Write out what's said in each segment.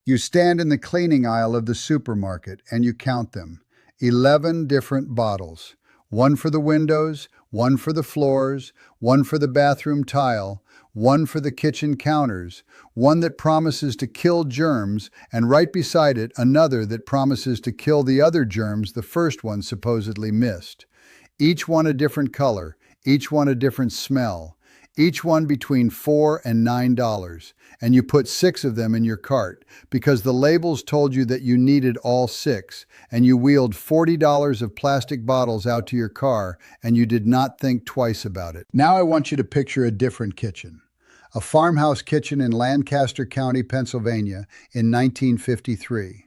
You stand in the cleaning aisle of the supermarket and you count them. 11 different bottles. One for the windows, one for the floors, one for the bathroom tile, one for the kitchen counters, one that promises to kill germs, and right beside it, another that promises to kill the other germs the first one supposedly missed. Each one a different color, each one a different smell, each one between $4 and $9, and you put 6 of them in your cart because the labels told you that you needed all 6, and you wheeled $40 of plastic bottles out to your car, and you did not think twice about it. Now I want you to picture a different kitchen. A farmhouse kitchen in Lancaster County, Pennsylvania in 1953.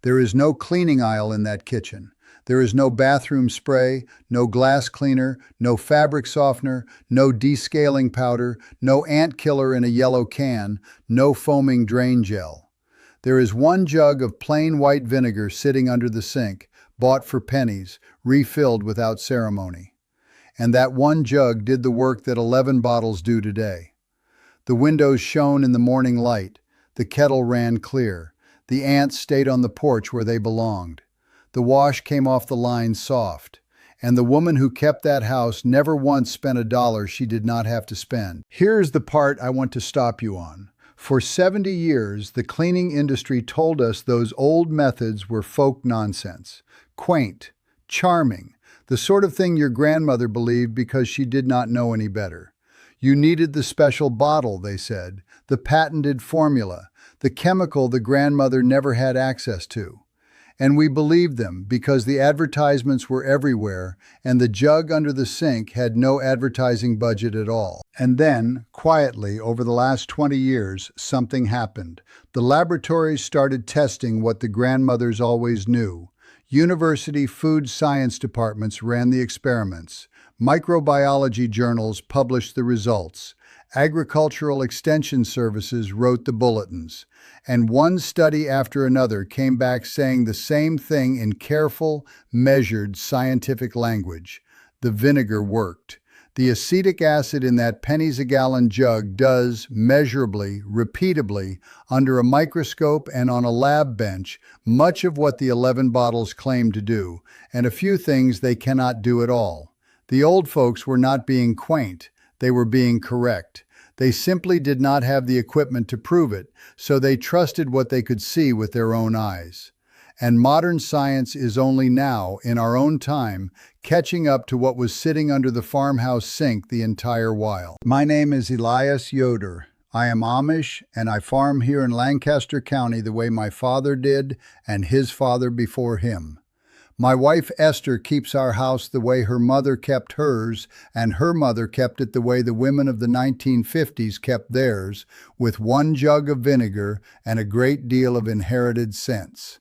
There is no cleaning aisle in that kitchen. There is no bathroom spray, no glass cleaner, no fabric softener, no descaling powder, no ant killer in a yellow can, no foaming drain gel. There is one jug of plain white vinegar sitting under the sink, bought for pennies, refilled without ceremony. And that one jug did the work that 11 bottles do today. The windows shone in the morning light, the kettle ran clear, the ants stayed on the porch where they belonged. The wash came off the line soft, and the woman who kept that house never once spent a dollar she did not have to spend. Here's the part I want to stop you on. For 70 years, the cleaning industry told us those old methods were folk nonsense, quaint, charming, the sort of thing your grandmother believed because she did not know any better. You needed the special bottle, they said, the patented formula, the chemical the grandmother never had access to. And we believed them because the advertisements were everywhere and the jug under the sink had no advertising budget at all. And then, quietly, over the last 20 years, something happened. The laboratories started testing what the grandmothers always knew. University food science departments ran the experiments. Microbiology journals published the results. Agricultural Extension Services wrote the bulletins. And one study after another came back saying the same thing in careful, measured scientific language. The vinegar worked. The acetic acid in that pennies-a-gallon jug does, measurably, repeatably, under a microscope and on a lab bench, much of what the 11 bottles claim to do, and a few things they cannot do at all. The old folks were not being quaint, they were being correct. They simply did not have the equipment to prove it, so they trusted what they could see with their own eyes. And modern science is only now, in our own time, catching up to what was sitting under the farmhouse sink the entire while. My name is Elias Yoder. I am Amish, and I farm here in Lancaster County the way my father did and his father before him. My wife Esther keeps our house the way her mother kept hers, and her mother kept it the way the women of the 1950s kept theirs, with one jug of vinegar and a great deal of inherited sense.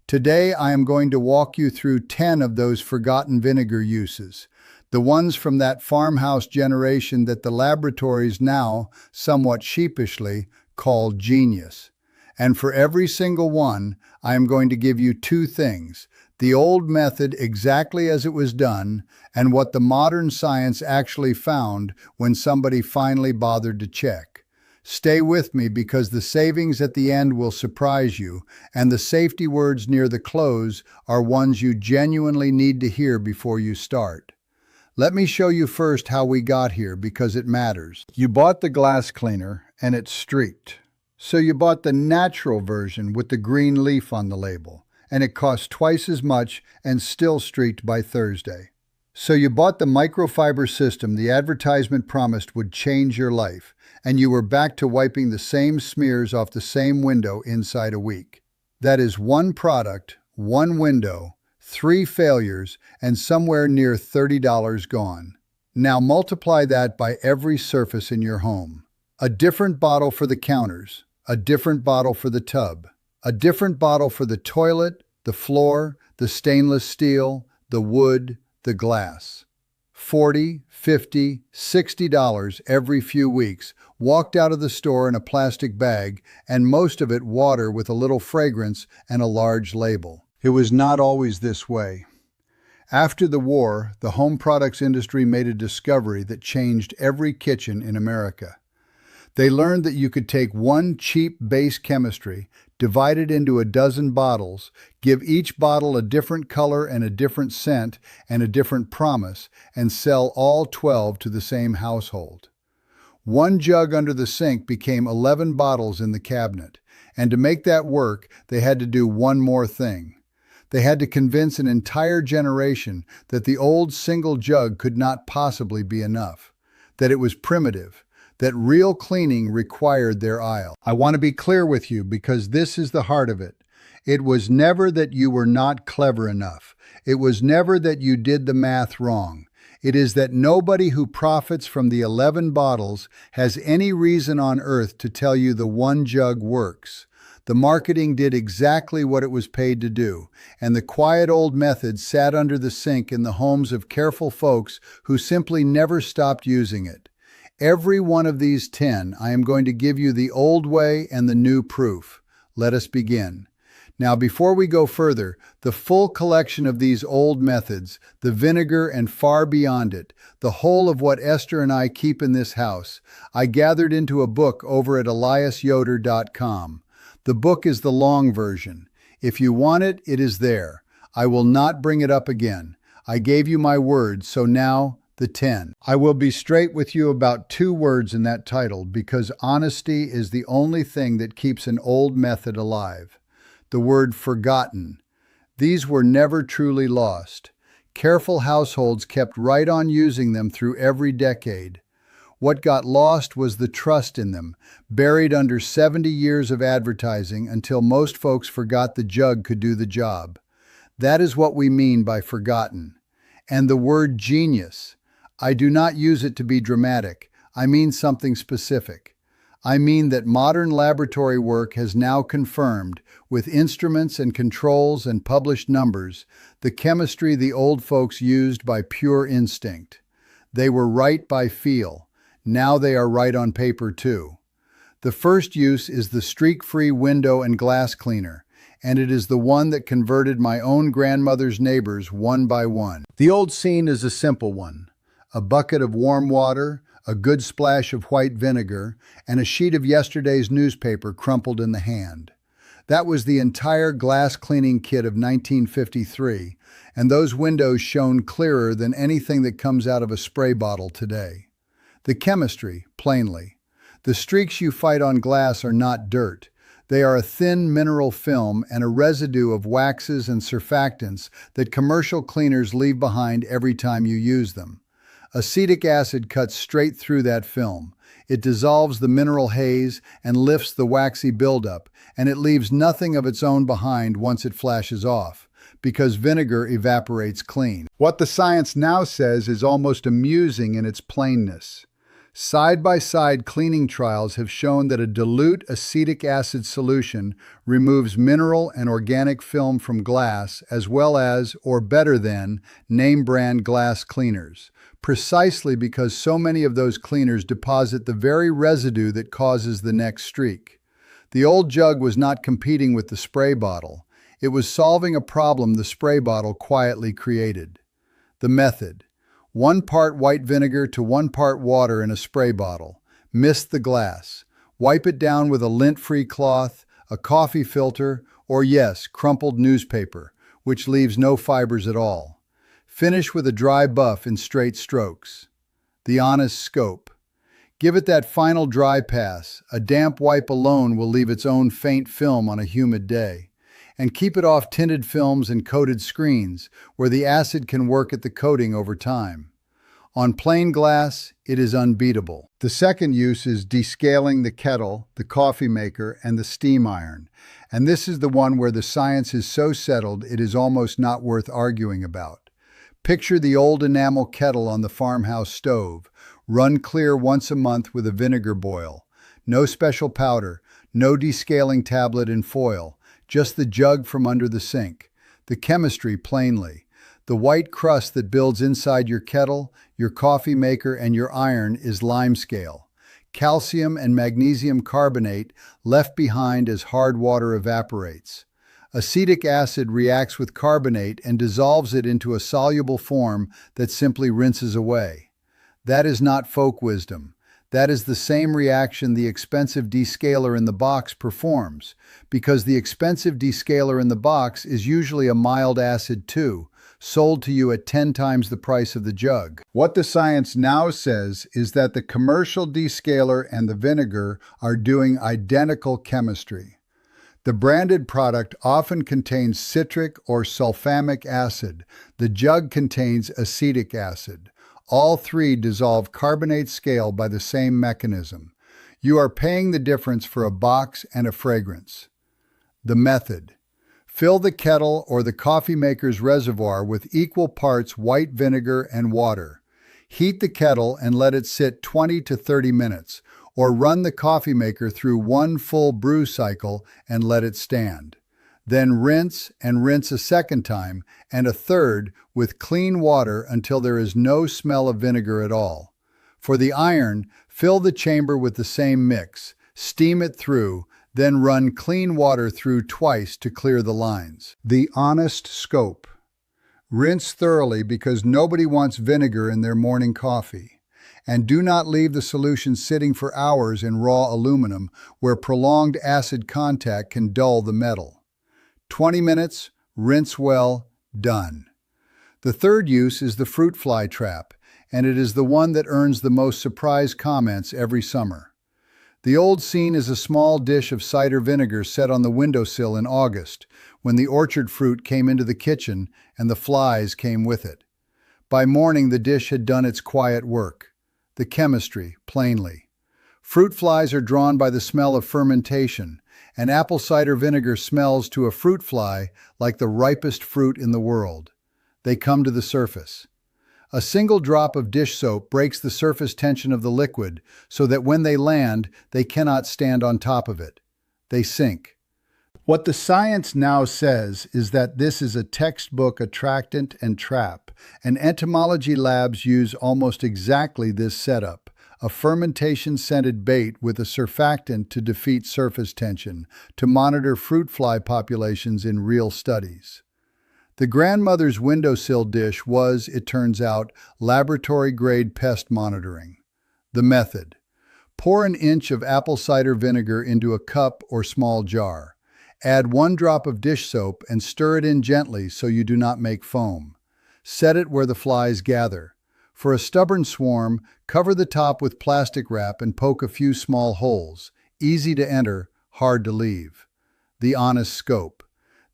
Today I am going to walk you through 10 of those forgotten vinegar uses, the ones from that farmhouse generation that the laboratories now, somewhat sheepishly, call genius. And for every single one, I am going to give you 2 things: the old method exactly as it was done, and what the modern science actually found when somebody finally bothered to check. Stay with me because the savings at the end will surprise you, and the safety words near the close are ones you genuinely need to hear before you start. Let me show you first how we got here because it matters. You bought the glass cleaner and it's streaked. So you bought the natural version with the green leaf on the label, and it cost twice as much and still streaked by Thursday. So you bought the microfiber system the advertisement promised would change your life, and you were back to wiping the same smears off the same window inside a week. That is one product, one window, 3 failures, and somewhere near $30 gone. Now multiply that by every surface in your home. A different bottle for the counters, a different bottle for the tub, a different bottle for the toilet, the floor, the stainless steel, the wood, the glass. $40, $50, $60 every few weeks, walked out of the store in a plastic bag, and most of it water with a little fragrance and a large label. It was not always this way. After the war, the home products industry made a discovery that changed every kitchen in America. They learned that you could take one cheap base chemistry, divide it into a dozen bottles, give each bottle a different color and a different scent and a different promise, and sell all 12 to the same household. One jug under the sink became 11 bottles in the cabinet, and to make that work, they had to do one more thing. They had to convince an entire generation that the old single jug could not possibly be enough, that it was primitive, that real cleaning required their aisle. I want to be clear with you because this is the heart of it. It was never that you were not clever enough. It was never that you did the math wrong. It is that nobody who profits from the 11 bottles has any reason on earth to tell you the one jug works. The marketing did exactly what it was paid to do, and the quiet old method sat under the sink in the homes of careful folks who simply never stopped using it. Every one of these 10, I am going to give you the old way and the new proof. Let us begin. Now, before we go further, the full collection of these old methods, the vinegar and far beyond it, the whole of what Esther and I keep in this house, I gathered into a book over at eliasyoder.com. The book is the long version. If you want it, it is there. I will not bring it up again. I gave you my word, so now, the 10. I will be straight with you about 2 words in that title because honesty is the only thing that keeps an old method alive. The word forgotten. These were never truly lost. Careful households kept right on using them through every decade. What got lost was the trust in them, buried under 70 years of advertising until most folks forgot the jug could do the job. That is what we mean by forgotten. And the word genius. I do not use it to be dramatic. I mean something specific. I mean that modern laboratory work has now confirmed, with instruments and controls and published numbers, the chemistry the old folks used by pure instinct. They were right by feel. Now they are right on paper too. The first use is the streak-free window and glass cleaner, and it is the one that converted my own grandmother's neighbors one by one. The old scene is a simple one. A bucket of warm water, a good splash of white vinegar, and a sheet of yesterday's newspaper crumpled in the hand. That was the entire glass cleaning kit of 1953, and those windows shone clearer than anything that comes out of a spray bottle today. The chemistry, plainly. The streaks you fight on glass are not dirt. They are a thin mineral film and a residue of waxes and surfactants that commercial cleaners leave behind every time you use them. Acetic acid cuts straight through that film. It dissolves the mineral haze and lifts the waxy buildup, and it leaves nothing of its own behind once it flashes off, because vinegar evaporates clean. What the science now says is almost amusing in its plainness. Side-by-side cleaning trials have shown that a dilute acetic acid solution removes mineral and organic film from glass as well as, or better than, name-brand glass cleaners, precisely because so many of those cleaners deposit the very residue that causes the next streak. The old jug was not competing with the spray bottle. It was solving a problem the spray bottle quietly created. The method. 1 part white vinegar to 1 part water in a spray bottle. Mist the glass. Wipe it down with a lint-free cloth, a coffee filter, or yes, crumpled newspaper, which leaves no fibers at all. Finish with a dry buff in straight strokes. The honest scope. Give it that final dry pass. A damp wipe alone will leave its own faint film on a humid day. And keep it off tinted films and coated screens, where the acid can work at the coating over time. On plain glass, it is unbeatable. The second use is descaling the kettle, the coffee maker, and the steam iron. And this is the one where the science is so settled it is almost not worth arguing about. Picture the old enamel kettle on the farmhouse stove, run clear once a month with a vinegar boil. No special powder, no descaling tablet in foil, just the jug from under the sink. The chemistry, plainly. The white crust that builds inside your kettle, your coffee maker, and your iron is limescale. Calcium and magnesium carbonate left behind as hard water evaporates. Acetic acid reacts with carbonate and dissolves it into a soluble form that simply rinses away. That is not folk wisdom. That is the same reaction the expensive descaler in the box performs, because the expensive descaler in the box is usually a mild acid too, sold to you at 10 times the price of the jug. What the science now says is that the commercial descaler and the vinegar are doing identical chemistry. The branded product often contains citric or sulfamic acid. The jug contains acetic acid. All three dissolve carbonate scale by the same mechanism. You are paying the difference for a box and a fragrance. The method. Fill the kettle or the coffee maker's reservoir with equal parts white vinegar and water. Heat the kettle and let it sit 20 to 30 minutes, or run the coffee maker through one full brew cycle and let it stand. Then rinse and rinse a second time and a third with clean water until there is no smell of vinegar at all. For the iron, fill the chamber with the same mix, steam it through, then run clean water through twice to clear the lines. The honest scope. Rinse thoroughly because nobody wants vinegar in their morning coffee. And do not leave the solution sitting for hours in raw aluminum where prolonged acid contact can dull the metal. 20 minutes, rinse well, done. The third use is the fruit fly trap, and it is the one that earns the most surprise comments every summer. The old scene is a small dish of cider vinegar set on the windowsill in August, when the orchard fruit came into the kitchen and the flies came with it. By morning, the dish had done its quiet work. The chemistry, plainly. Fruit flies are drawn by the smell of fermentation, and apple cider vinegar smells to a fruit fly like the ripest fruit in the world. They come to the surface. A single drop of dish soap breaks the surface tension of the liquid so that when they land, they cannot stand on top of it. They sink. What the science now says is that this is a textbook attractant and trap, and entomology labs use almost exactly this setup, a fermentation-scented bait with a surfactant to defeat surface tension, to monitor fruit fly populations in real studies. The grandmother's windowsill dish was, it turns out, laboratory-grade pest monitoring. The method. Pour an inch of apple cider vinegar into a cup or small jar. Add 1 drop of dish soap and stir it in gently so you do not make foam. Set it where the flies gather. For a stubborn swarm, cover the top with plastic wrap and poke a few small holes. Easy to enter, hard to leave. The honest scope.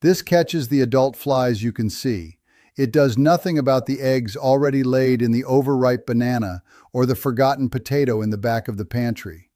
This catches the adult flies you can see. It does nothing about the eggs already laid in the overripe banana or the forgotten potato in the back of the pantry.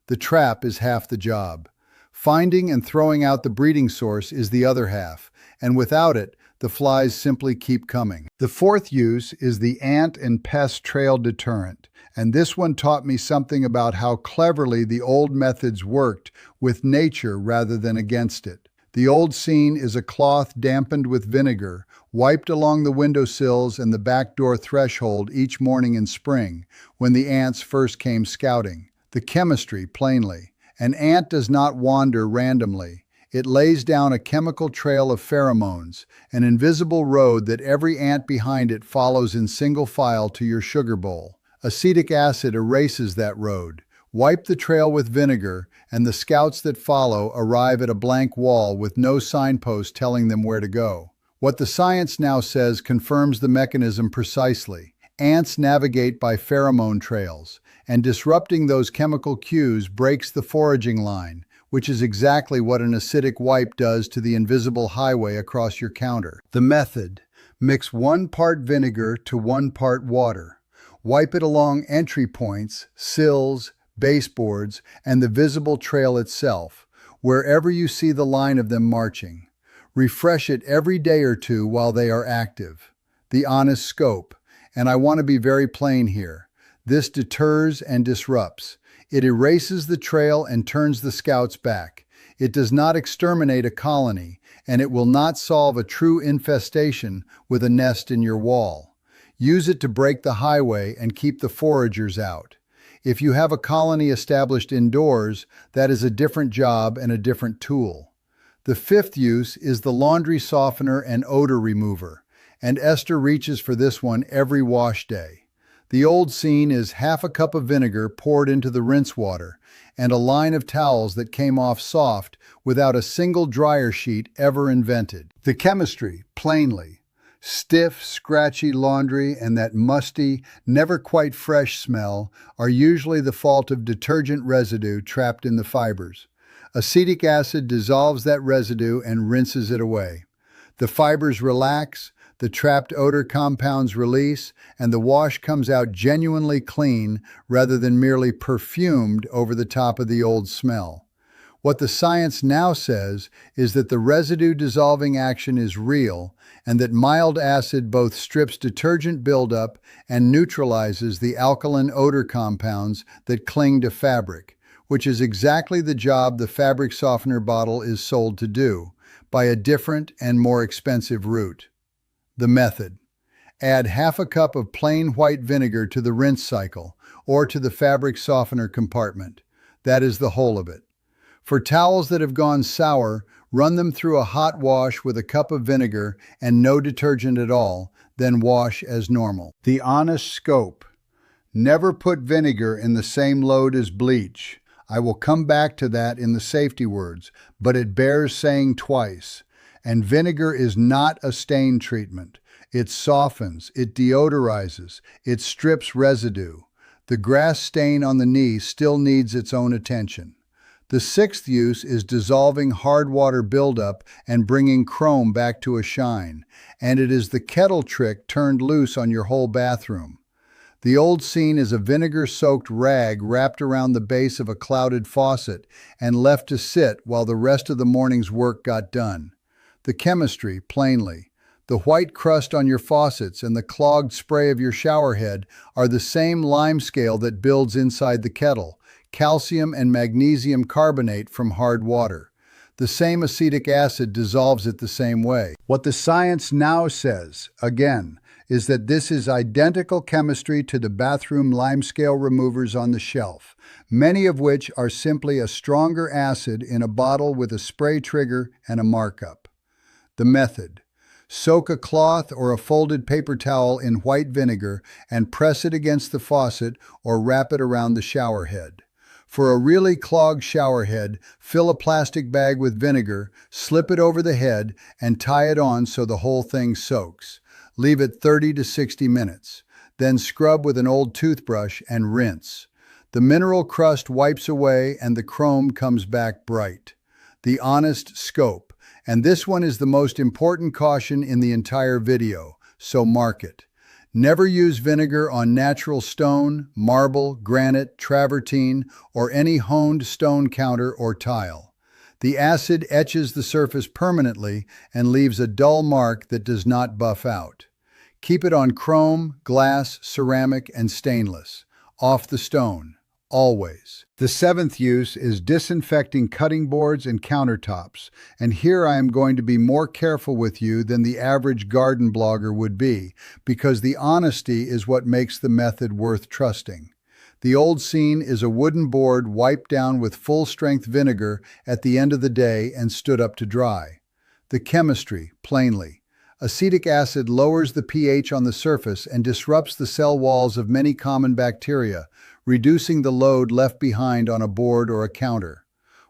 The trap is half the job. Finding and throwing out the breeding source is the other half, and without it, the flies simply keep coming. The fourth use is the ant and pest trail deterrent, and this one taught me something about how cleverly the old methods worked with nature rather than against it. The old scene is a cloth dampened with vinegar, wiped along the windowsills and the back door threshold each morning in spring, when the ants first came scouting. The chemistry, plainly. An ant does not wander randomly. It lays down a chemical trail of pheromones, an invisible road that every ant behind it follows in single file to your sugar bowl. Acetic acid erases that road. Wipe the trail with vinegar, and the scouts that follow arrive at a blank wall with no signpost telling them where to go. What the science now says confirms the mechanism precisely. Ants navigate by pheromone trails, and disrupting those chemical cues breaks the foraging line, which is exactly what an acidic wipe does to the invisible highway across your counter. The method. Mix 1 part vinegar to 1 part water. Wipe it along entry points, sills, baseboards, and the visible trail itself, wherever you see the line of them marching. Refresh it every day or two while they are active. The honest scope. And I want to be very plain here. This deters and disrupts. It erases the trail and turns the scouts back. It does not exterminate a colony, and it will not solve a true infestation with a nest in your wall. Use it to break the highway and keep the foragers out. If you have a colony established indoors, that is a different job and a different tool. The fifth use is the laundry softener and odor remover, and Esther reaches for this one every wash day. The old scene is half a cup of vinegar poured into the rinse water, and a line of towels that came off soft without a single dryer sheet ever invented. The chemistry, plainly, stiff, scratchy laundry and that musty, never quite fresh smell are usually the fault of detergent residue trapped in the fibers. Acetic acid dissolves that residue and rinses it away. The fibers relax, the trapped odor compounds release, and the wash comes out genuinely clean rather than merely perfumed over the top of the old smell. What the science now says is that the residue dissolving action is real and that mild acid both strips detergent buildup and neutralizes the alkaline odor compounds that cling to fabric, which is exactly the job the fabric softener bottle is sold to do, by a different and more expensive route. The method: add half a cup of plain white vinegar to the rinse cycle or to the fabric softener compartment. That is the whole of it. For towels that have gone sour, run them through a hot wash with a cup of vinegar and no detergent at all, then wash as normal. The honest scope: never put vinegar in the same load as bleach. I will come back to that in the safety words, but it bears saying twice. And vinegar is not a stain treatment. It softens, it deodorizes, it strips residue. The grass stain on the knee still needs its own attention. The sixth use is dissolving hard water buildup and bringing chrome back to a shine, and it is the kettle trick turned loose on your whole bathroom. The old scene is a vinegar-soaked rag wrapped around the base of a clouded faucet and left to sit while the rest of the morning's work got done. The chemistry, plainly: the white crust on your faucets and the clogged spray of your shower head are the same limescale that builds inside the kettle, calcium and magnesium carbonate from hard water. The same acetic acid dissolves it the same way. What the science now says, again, is that this is identical chemistry to the bathroom limescale removers on the shelf, many of which are simply a stronger acid in a bottle with a spray trigger and a markup. The method: soak a cloth or a folded paper towel in white vinegar and press it against the faucet or wrap it around the shower head. For a really clogged shower head, fill a plastic bag with vinegar, slip it over the head, and tie it on so the whole thing soaks. Leave it 30 to 60 minutes. Then scrub with an old toothbrush and rinse. The mineral crust wipes away and the chrome comes back bright. The honest scope. And this one is the most important caution in the entire video, so mark it. Never use vinegar on natural stone, marble, granite, travertine, or any honed stone counter or tile. The acid etches the surface permanently and leaves a dull mark that does not buff out. Keep it on chrome, glass, ceramic, and stainless. Off the stone. Always. The seventh use is disinfecting cutting boards and countertops, and here I am going to be more careful with you than the average garden blogger would be, because the honesty is what makes the method worth trusting. The old scene is a wooden board wiped down with full-strength vinegar at the end of the day and stood up to dry. The chemistry, plainly: acetic acid lowers the pH on the surface and disrupts the cell walls of many common bacteria, reducing the load left behind on a board or a counter.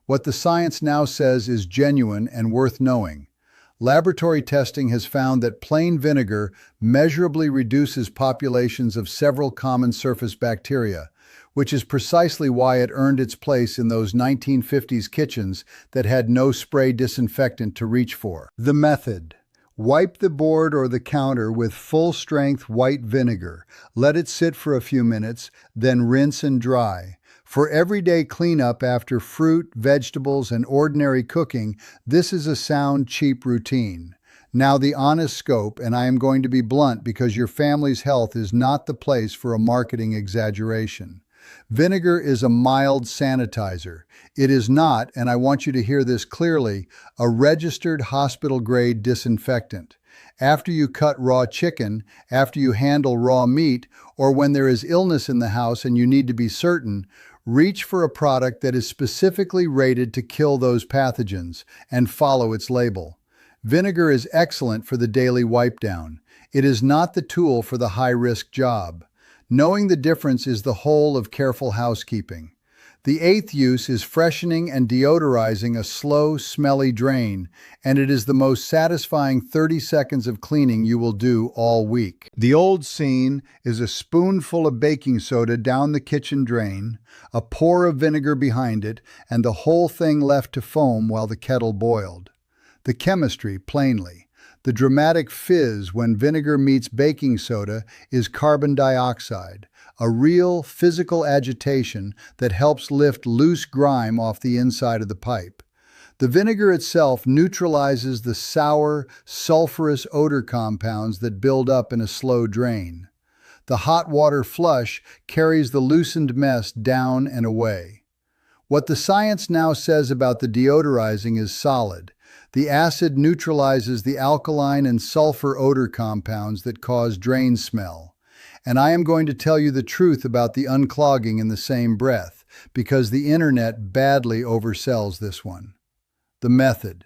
What the science now says is genuine and worth knowing. Laboratory testing has found that plain vinegar measurably reduces populations of several common surface bacteria, which is precisely why it earned its place in those 1950s kitchens that had no spray disinfectant to reach for. The method: wipe the board or the counter with full-strength white vinegar. Let it sit for a few minutes, then rinse and dry. For everyday cleanup after fruit, vegetables, and ordinary cooking, this is a sound, cheap routine. Now the honest scope, and I am going to be blunt because your family's health is not the place for a marketing exaggeration. Vinegar is a mild sanitizer. It is not, and I want you to hear this clearly, a registered hospital-grade disinfectant. After you cut raw chicken, after you handle raw meat, or when there is illness in the house and you need to be certain, reach for a product that is specifically rated to kill those pathogens and follow its label. Vinegar is excellent for the daily wipe down. It is not the tool for the high-risk job. Knowing the difference is the whole of careful housekeeping. The eighth use is freshening and deodorizing a slow, smelly drain, and it is the most satisfying 30 seconds of cleaning you will do all week. The old scene is a spoonful of baking soda down the kitchen drain, a pour of vinegar behind it, and the whole thing left to foam while the kettle boiled. The chemistry, plainly. The dramatic fizz when vinegar meets baking soda is carbon dioxide, a real physical agitation that helps lift loose grime off the inside of the pipe. The vinegar itself neutralizes the sour, sulfurous odor compounds that build up in a slow drain. The hot water flush carries the loosened mess down and away. What the science now says about the deodorizing is solid. The acid neutralizes the alkaline and sulfur odor compounds that cause drain smell. And I am going to tell you the truth about the unclogging in the same breath, because the internet badly oversells this one. The method.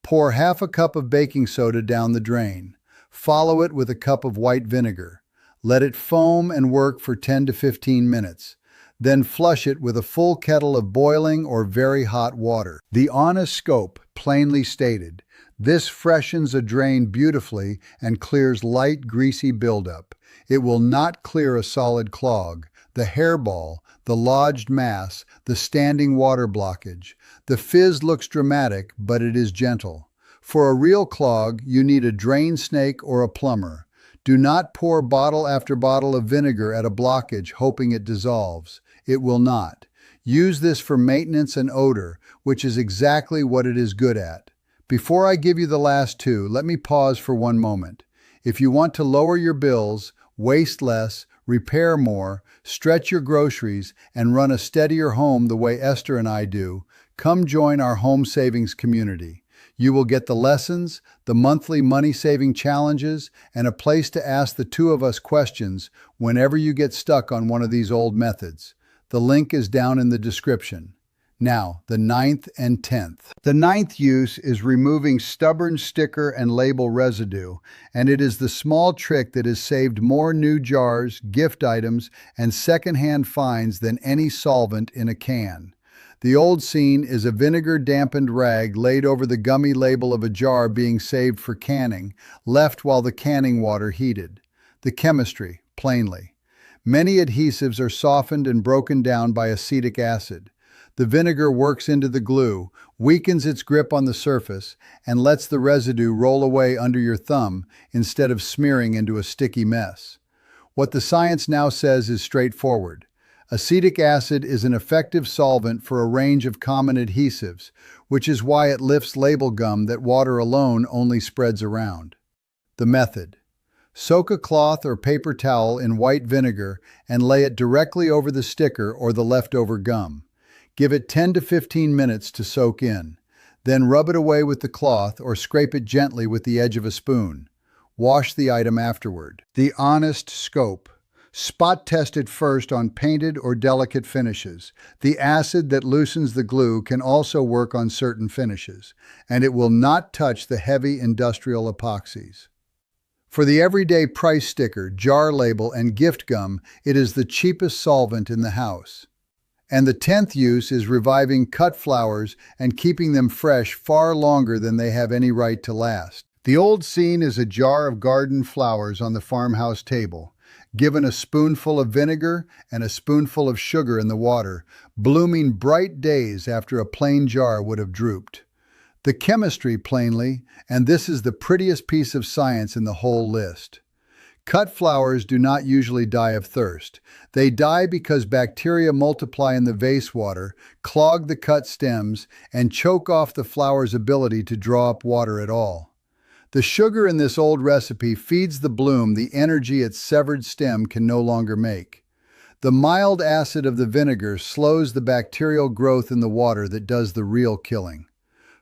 Pour half a cup of baking soda down the drain. Follow it with a cup of white vinegar. Let it foam and work for 10 to 15 minutes. Then flush it with a full kettle of boiling or very hot water. The honest scope, plainly stated. This freshens a drain beautifully and clears light, greasy buildup. It will not clear a solid clog, the hairball, the lodged mass, the standing water blockage. The fizz looks dramatic, but it is gentle. For a real clog, you need a drain snake or a plumber. Do not pour bottle after bottle of vinegar at a blockage hoping it dissolves. It will not. Use this for maintenance and odor, which is exactly what it is good at. Before I give you the last two, let me pause for one moment. If you want to lower your bills, waste less, repair more, stretch your groceries, and run a steadier home the way Esther and I do, come join our home savings community. You will get the lessons, the monthly money-saving challenges, and a place to ask the two of us questions whenever you get stuck on one of these old methods. The link is down in the description. Now, the ninth and 10th. The ninth use is removing stubborn sticker and label residue, and it is the small trick that has saved more new jars, gift items, and secondhand finds than any solvent in a can. The old scene is a vinegar-dampened rag laid over the gummy label of a jar being saved for canning, left while the canning water heated. The chemistry, plainly. Many adhesives are softened and broken down by acetic acid. The vinegar works into the glue, weakens its grip on the surface, and lets the residue roll away under your thumb instead of smearing into a sticky mess. What the science now says is straightforward. Acetic acid is an effective solvent for a range of common adhesives, which is why it lifts label gum that water alone only spreads around. The method. Soak a cloth or paper towel in white vinegar and lay it directly over the sticker or the leftover gum. Give it 10 to 15 minutes to soak in. Then rub it away with the cloth or scrape it gently with the edge of a spoon. Wash the item afterward. The honest scope. Spot test it first on painted or delicate finishes. The acid that loosens the glue can also work on certain finishes, and it will not touch the heavy industrial epoxies. For the everyday price sticker, jar label, and gift gum, it is the cheapest solvent in the house. And the 10th use is reviving cut flowers and keeping them fresh far longer than they have any right to last. The old scene is a jar of garden flowers on the farmhouse table, given a spoonful of vinegar and a spoonful of sugar in the water, blooming bright days after a plain jar would have drooped. The chemistry, plainly, and this is the prettiest piece of science in the whole list. Cut flowers do not usually die of thirst. They die because bacteria multiply in the vase water, clog the cut stems, and choke off the flower's ability to draw up water at all. The sugar in this old recipe feeds the bloom the energy its severed stem can no longer make. The mild acid of the vinegar slows the bacterial growth in the water that does the real killing.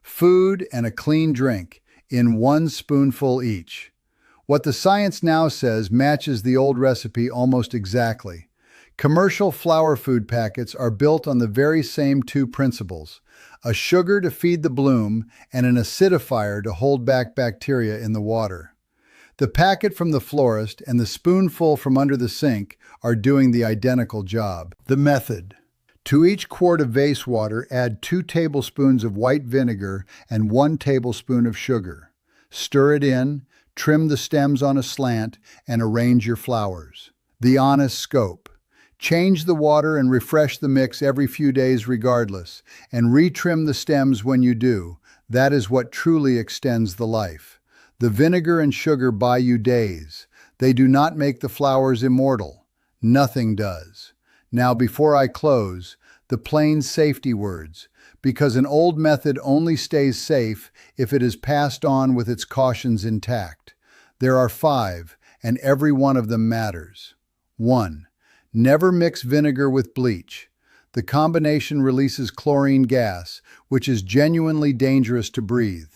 Food and a clean drink, in 1 spoonful each. What the science now says matches the old recipe almost exactly. Commercial flower food packets are built on the very same two principles: a sugar to feed the bloom and an acidifier to hold back bacteria in the water. The packet from the florist and the spoonful from under the sink are doing the identical job. The method. To each quart of vase water, add 2 tablespoons of white vinegar and 1 tablespoon of sugar. Stir it in, trim the stems on a slant, and arrange your flowers. The honest scope. Change the water and refresh the mix every few days regardless, and retrim the stems when you do. That is what truly extends the life. The vinegar and sugar buy you days. They do not make the flowers immortal. Nothing does. Now, before I close, the plain safety words, because an old method only stays safe if it is passed on with its cautions intact. There are 5, and every one of them matters. 1. Never mix vinegar with bleach. The combination releases chlorine gas, which is genuinely dangerous to breathe.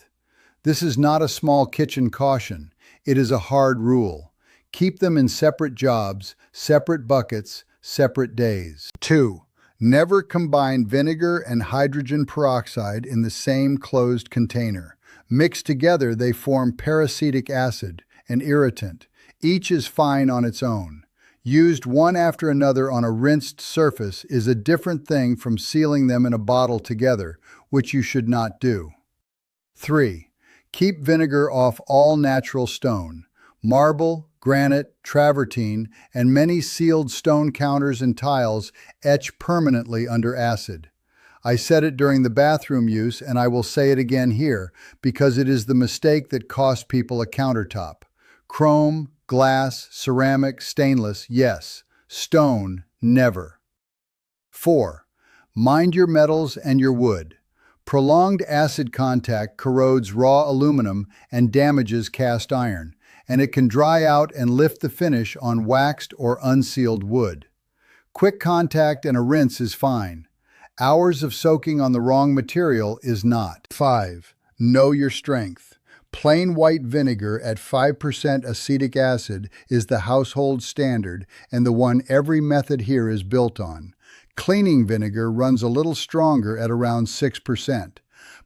This is not a small kitchen caution. It is a hard rule. Keep them in separate jobs, separate buckets, separate days. 2. Never combine vinegar and hydrogen peroxide in the same closed container. Mixed together, they form peracetic acid, an irritant. Each is fine on its own. Used one after another on a rinsed surface is a different thing from sealing them in a bottle together, which you should not do. 3. Keep vinegar off all natural stone. Marble, granite, travertine, and many sealed stone counters and tiles etch permanently under acid. I said it during the bathroom use, and I will say it again here, because it is the mistake that cost people a countertop. Chrome, glass, ceramic, stainless, yes. Stone, never. 4. Mind your metals and your wood. Prolonged acid contact corrodes raw aluminum and damages cast iron, and it can dry out and lift the finish on waxed or unsealed wood. Quick contact and a rinse is fine. Hours of soaking on the wrong material is not. 5. Know your strength. Plain white vinegar at 5% acetic acid is the household standard and the one every method here is built on. Cleaning vinegar runs a little stronger at around 6%,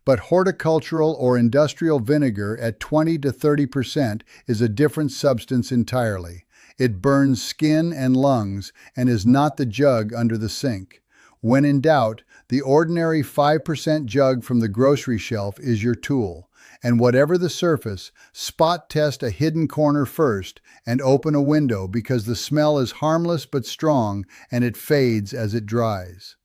but horticultural or industrial vinegar at 20 to 30% is a different substance entirely. It burns skin and lungs and is not the jug under the sink. When in doubt, the ordinary 5% jug from the grocery shelf is your tool. And whatever the surface, spot test a hidden corner first and open a window because the smell is harmless but strong and it fades as it dries.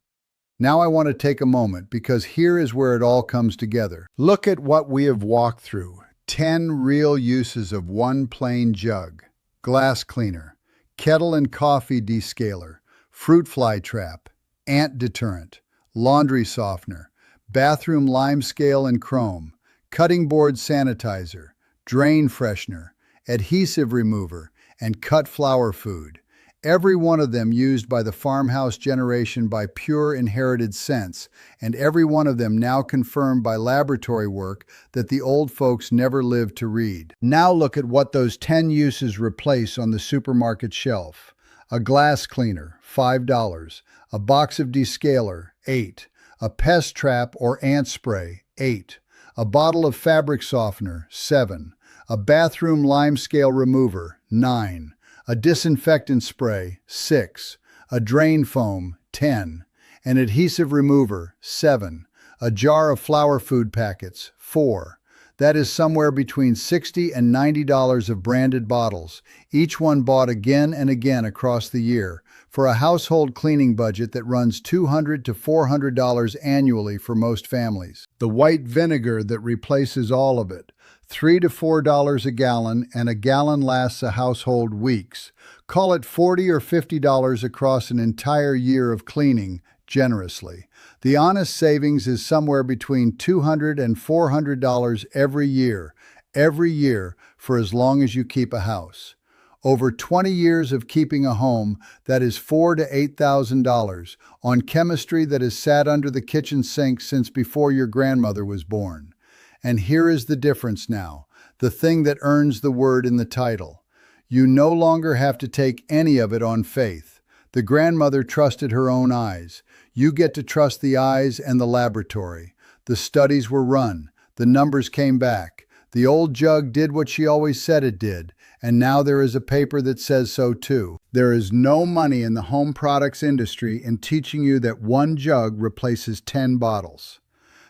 Now I want to take a moment because here is where it all comes together. Look at what we have walked through. 10 real uses of one plain jug. Glass cleaner, kettle and coffee descaler, fruit fly trap, ant deterrent, laundry softener, bathroom lime scale and chrome, cutting board sanitizer, drain freshener, adhesive remover, and cut flower food. Every one of them used by the farmhouse generation by pure inherited sense, and every one of them now confirmed by laboratory work that the old folks never lived to read. Now look at what those 10 uses replace on the supermarket shelf. A glass cleaner, $5. A box of descaler, $8. A pest trap or ant spray, $8. A bottle of fabric softener, $7. A bathroom lime scale remover, $9. A disinfectant spray, $6. A drain foam, $10. An adhesive remover, $7. A jar of flower food packets, $4. That is somewhere between $60 and $90 of branded bottles, each one bought again and again across the year, for a household cleaning budget that runs $200 to $400 annually for most families. The white vinegar that replaces all of it, $3 to $4 a gallon, and a gallon lasts a household weeks. Call it $40 or $50 across an entire year of cleaning, generously. The honest savings is somewhere between $200 and $400 every year, for as long as you keep a house. Over 20 years of keeping a home, that is $4,000 to $8,000, on chemistry that has sat under the kitchen sink since before your grandmother was born. And here is the difference now, the thing that earns the word in the title. You no longer have to take any of it on faith. The grandmother trusted her own eyes. You get to trust the eyes and the laboratory. The studies were run. The numbers came back. The old jug did what she always said it did, and now there is a paper that says so too. There is no money in the home products industry in teaching you that one jug replaces 10 bottles.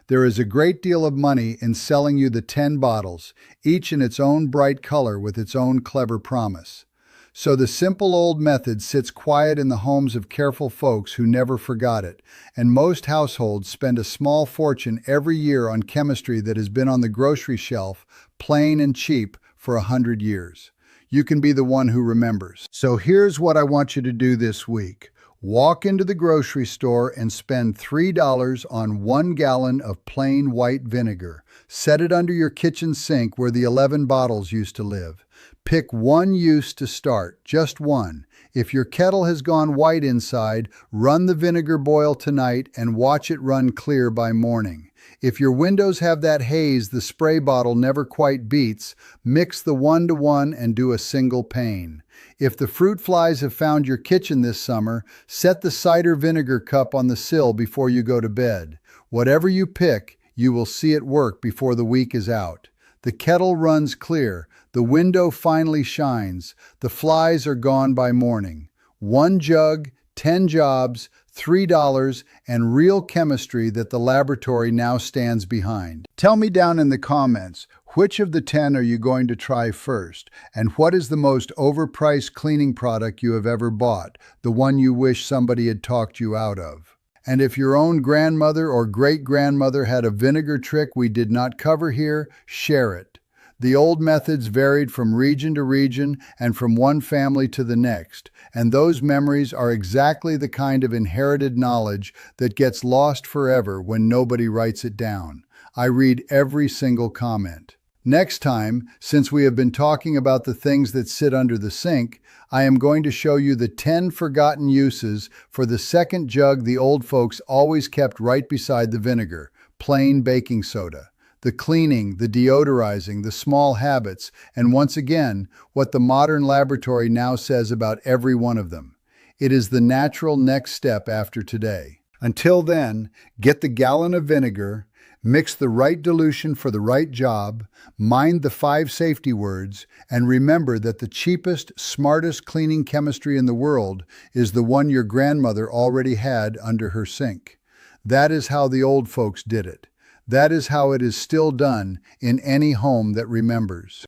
There is a great deal of money in selling you the 10 bottles, each in its own bright color with its own clever promise. So the simple old method sits quiet in the homes of careful folks who never forgot it, and most households spend a small fortune every year on chemistry that has been on the grocery shelf, plain and cheap, for 100 years. You can be the one who remembers. So here's what I want you to do this week. Walk into the grocery store and spend $3 on 1 gallon of plain white vinegar. Set it under your kitchen sink where the 11 bottles used to live. Pick one use to start, just one. If your kettle has gone white inside, run the vinegar boil tonight and watch it run clear by morning. If your windows have that haze the spray bottle never quite beats, mix the 1-to-1 and do a single pane. If the fruit flies have found your kitchen this summer, set the cider vinegar cup on the sill before you go to bed. Whatever you pick, you will see it work before the week is out. The kettle runs clear, the window finally shines, the flies are gone by morning. 1 jug, 10 jobs, $3, and real chemistry that the laboratory now stands behind. Tell me down in the comments, which of the 10 are you going to try first? And what is the most overpriced cleaning product you have ever bought, the one you wish somebody had talked you out of? And if your own grandmother or great-grandmother had a vinegar trick we did not cover here, share it. The old methods varied from region to region and from one family to the next, and those memories are exactly the kind of inherited knowledge that gets lost forever when nobody writes it down. I read every single comment. Next time, since we have been talking about the things that sit under the sink, I am going to show you the 10 forgotten uses for the second jug the old folks always kept right beside the vinegar, plain baking soda. The cleaning, the deodorizing, the small habits, and once again, what the modern laboratory now says about every one of them. It is the natural next step after today. Until then, get the gallon of vinegar, mix the right dilution for the right job, mind the 5 safety words, and remember that the cheapest, smartest cleaning chemistry in the world is the one your grandmother already had under her sink. That is how the old folks did it. That is how it is still done in any home that remembers.